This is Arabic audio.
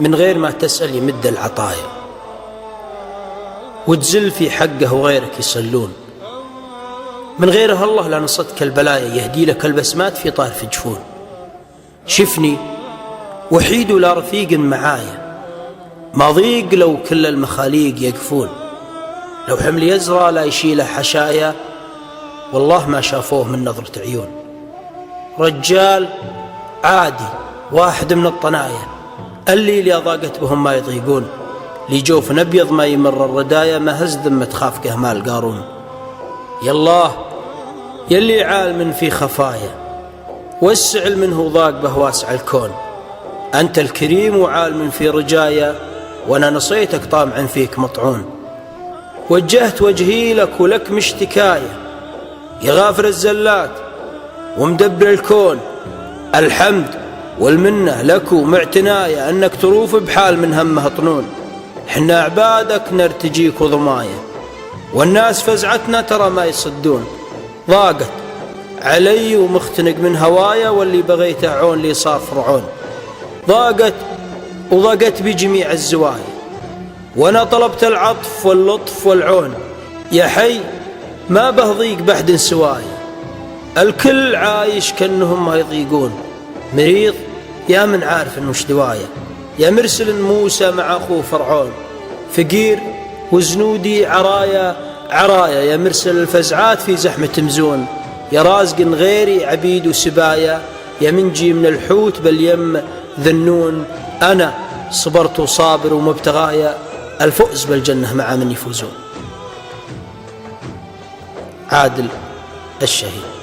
من غير ما تسأل يمد العطايا، وتزل في حقه وغيرك يصلون. من غيره الله لا نصتك البلايا، يهدي لك البسمات في طرف جفون. شفني وحيد ولا رفيق معايا، ما ضيق لو كل المخاليق يقفون. لو حمل يزرى لا يشيله حشايا، والله ما شافوه من نظرة عيون. رجال عادي واحد من الطنايا، اللي ضاقت بهم ما يطيقون. لي جوف أبيض ما يمر الردايا، ما هز ذمة خاف كهمال قارون. يالله يلي عالم في خفايا، وسع منه ضاق به واسع الكون. أنت الكريم وعالم في رجايا، وأنا نصيتك طامع فيك مطعون. وجهت وجهي لك ولك مشتكاية، يا غافر الزلات ومدبر الكون. الحمد والمنة لك ومعتناية، أنك تروف بحال من همه طنون. حنا عبادك نرتجيك وضمايا، والناس فزعتنا ترى ما يصدون. ضاقت علي ومختنق من هوايا، واللي بغيت أعون لي صار فرعون. ضاقت وضاقت بجميع الزوايا، وأنا طلبت العطف واللطف والعون. يا حي ما به ضيق بحد سوايا، الكل عايش كأنهم ما يضيقون. مريض يا من عارف إنه وش دوايا، يا مرسل موسى مع أخوه فرعون. فقير وزنودي عرايا عرايا، يا مرسل الفزعات في زحمة مزون. يا رازق غيري عبيد وسبايا، يا منجي من الحوت باليم ذنون. أنا صبرت وصابر ومبتغايا، الفؤز بالجنة مع من يفوزون. عادل الشهيد.